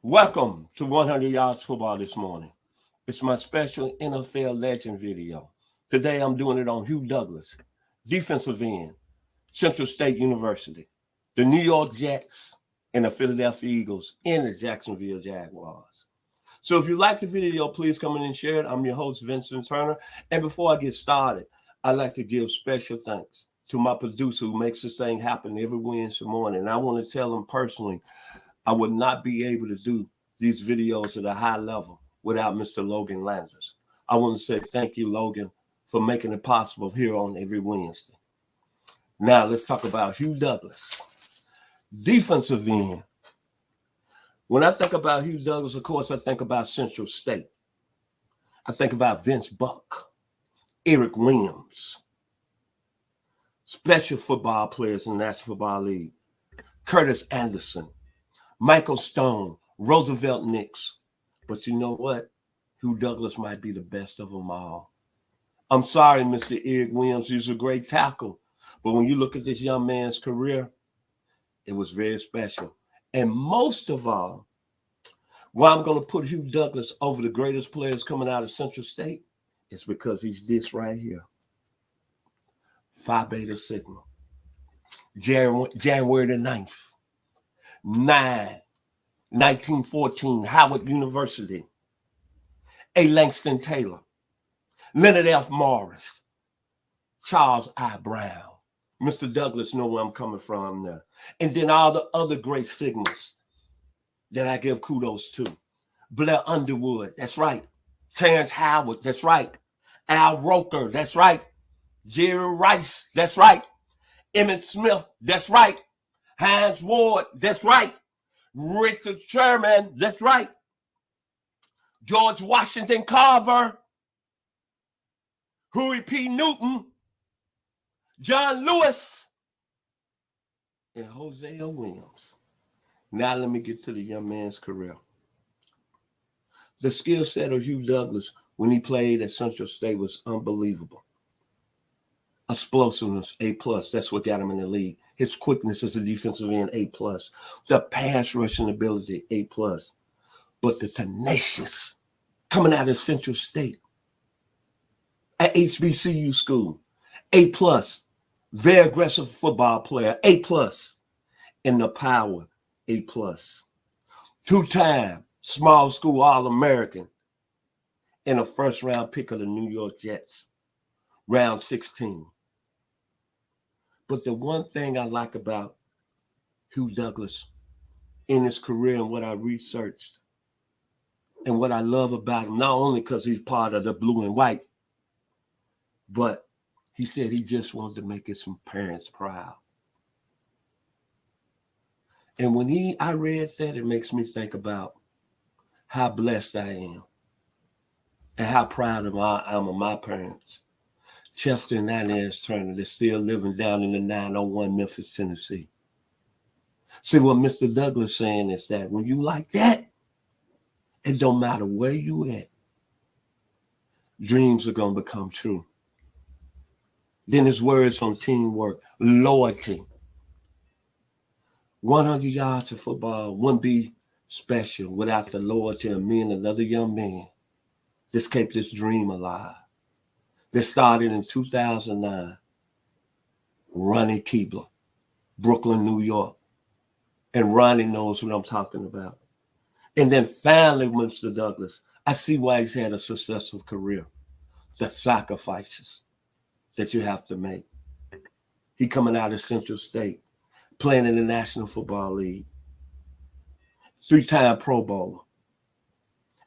Welcome to 100 Yards Football this morning. It's my special NFL legend video. Today I'm doing it on Hugh Douglas, defensive end, Central State University, the New York Jets, and the Philadelphia Eagles, and the Jacksonville Jaguars. So if you like the video, please come in and share it. I'm your host, Vincent Turner. And before I get started, I'd like to give special thanks to my producer who makes this thing happen every Wednesday morning. And I want to tell him personally, I would not be able to do these videos at a high level without Mr. Logan Landers. I want to say thank you, Logan, for making it possible here on every Wednesday. Now, let's talk about Hugh Douglas, defensive end. When I think about Hugh Douglas, of course, I think about Central State. I think about Vince Buck, Eric Williams, special football players in the National Football League, Curtis Anderson, Michael Stone, Roosevelt Nix. But you know what? Hugh Douglas might be the best of them all. I'm sorry, Mr. Eric Williams. He's a great tackle. But when you look at this young man's career, it was very special. And most of all, why I'm going to put Hugh Douglas over the greatest players coming out of Central State is because he's this right here. Phi Beta Sigma. January the 9th. 1914, Howard University. A. Langston Taylor, Leonard F. Morris, Charles I. Brown. Mr. Douglas know where I'm coming from now. And then all the other great Sigmas that I give kudos to. Blair Underwood, that's right. Terrence Howard, that's right. Al Roker, that's right. Jerry Rice, that's right. Emmett Smith, that's right. Hines Ward, that's right. Richard Sherman, that's right. George Washington Carver, Huey P. Newton, John Lewis, and Hosea Williams. Now let me get to the young man's career. The skill set of Hugh Douglas when he played at Central State was unbelievable. Explosiveness, A+. That's what got him in the league. His quickness as a defensive end, A+. The pass rushing ability, A+. But the tenacious coming out of Central State at HBCU school, A+. Very aggressive football player, A+. And the power, A+. Two-time small school All-American and a first-round pick of the New York Jets, round 16. But the one thing I like about Hugh Douglas in his career and what I researched and what I love about him, not only because he's part of the blue and white, but he said he just wanted to make his parents proud. And when I read that, it makes me think about how blessed I am and how proud I am of my parents. Chester and Inez Turner, they're still living down in the 901 Memphis, Tennessee. See, what Mr. Douglas saying is that when you like that, it don't matter where you at, dreams are going to become true. Then his words on teamwork, loyalty. 100 yards of football wouldn't be special without the loyalty of me and another young man. This kept this dream alive. That started in 2009. Ronnie Keebler, Brooklyn, New York. And Ronnie knows what I'm talking about. And then finally, Mr. Douglas, I see why he's had a successful career. The sacrifices that you have to make. He coming out of Central State, playing in the National Football League. 3-time Pro Bowler.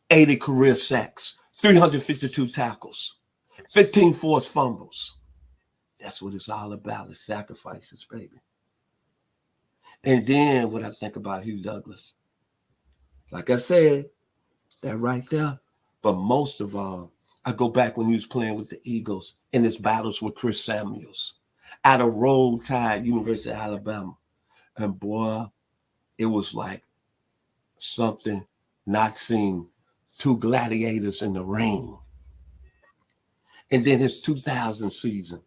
80 career sacks. 352 tackles. 15 forced fumbles. That's what it's all about, is sacrifices, baby. And then what I think about Hugh Douglas, like I said, that right there. But most of all, I go back when he was playing with the Eagles in his battles with Chris Samuels out of Roll Tide, University of Alabama. And boy, it was like something not seen. Two gladiators in the ring. And then his 2000 season,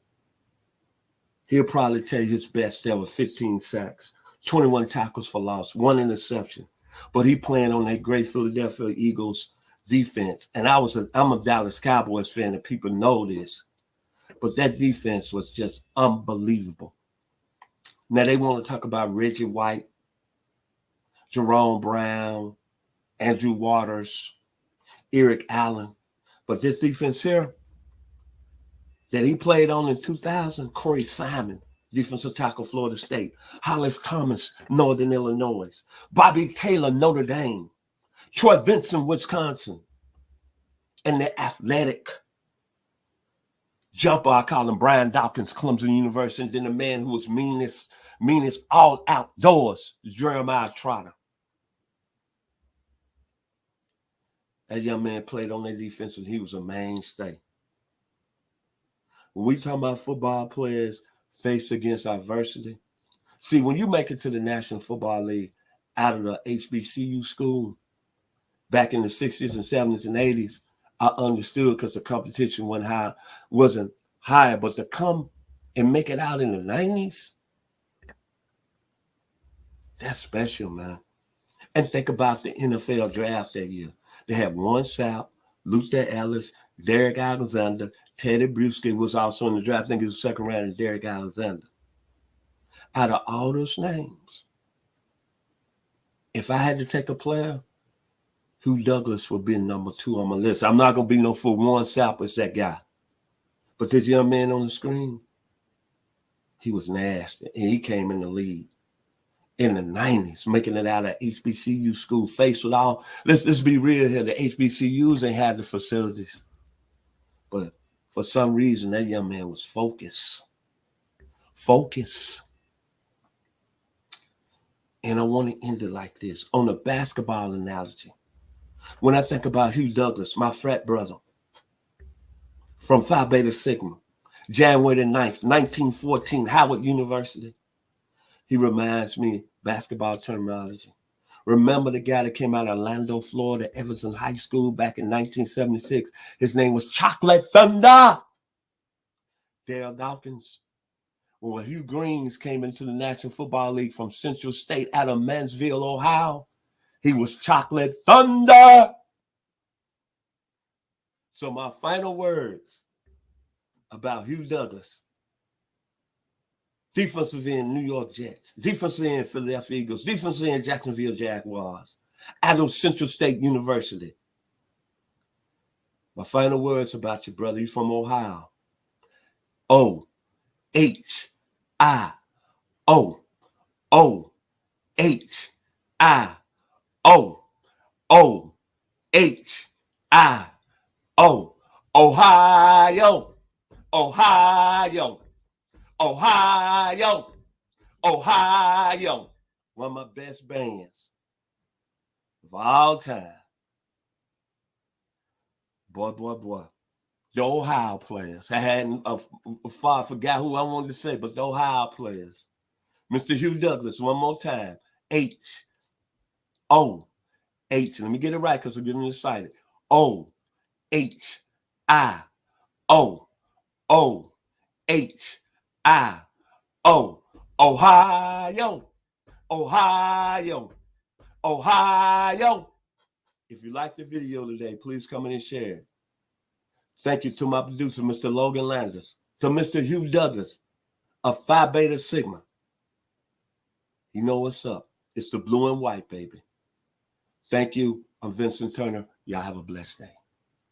he'll probably tell you his best ever, 15 sacks, 21 tackles for loss, 1 interception, but he playing on that great Philadelphia Eagles defense. And I'm a Dallas Cowboys fan, and people know this, but that defense was just unbelievable. Now they want to talk about Reggie White, Jerome Brown, Andrew Waters, Eric Allen, but this defense here that he played on in 2000, Corey Simon, defensive tackle, Florida State, Hollis Thomas, Northern Illinois, Bobby Taylor, Notre Dame, Troy Vincent, Wisconsin, and the athletic jumper, I call him Brian Dawkins, Clemson University, and then the man who was meanest all outdoors, Jeremiah Trotter. That young man played on that defense, and he was a mainstay. When we talk about football players faced against adversity, see, when you make it to the National Football League out of the HBCU school back in the 60s and 70s and 80s, I understood because the competition wasn't higher, but to come and make it out in the 90s, that's special, man. And think about the NFL draft that year. They had Warren Sapp, Luther Ellis, Derek Alexander, Teddy Bruschi was also in the draft. I think it was the second round of Derek Alexander. Out of all those names, if I had to take a player, Hugh Douglas would be number 2 on my list. I'm not going to be no fool. Warren Sapp is that guy. But this young man on the screen, he was nasty. And he came in the league in the 90s, making it out of HBCU school, faced with all. Let's be real here. The HBCUs ain't had the facilities. But for some reason, that young man was focused. And I want to end it like this. On a basketball analogy, when I think about Hugh Douglas, my frat brother from Phi Beta Sigma, January the 9th, 1914, Howard University, he reminds me basketball terminology. Remember the guy that came out of Orlando, Florida, Everson High School back in 1976? His name was Chocolate Thunder. Dale Dawkins. When Hugh Greens came into the National Football League from Central State out of Mansville, Ohio, he was Chocolate Thunder. So my final words about Hugh Douglas: defensive end, New York Jets, defensive end, Philadelphia Eagles, defensive end, Jacksonville Jaguars, out of Central State University. My final words about you, brother. You from Ohio. O-H-I-O-O-H-I-O-O-H-I-O. Ohio. Ohio. Ohio. Ohio. One of my best bands of all time. Boy. The Ohio players. I hadn't forgot who I wanted to say, but the Ohio players. Mr. Hugh Douglas, one more time. H-O-H. Let me get it right because I'm getting excited. O-H-I-O-O-H-I-O. Ohio. Ohio. Ohio. If you like the video today, please come in and share it. Thank you to my producer, Mr. Logan Landers, to Mr. Hugh Douglas of Phi Beta Sigma. You know what's up. It's the blue and white, baby. Thank you. I'm Vincent Turner. Y'all have a blessed day.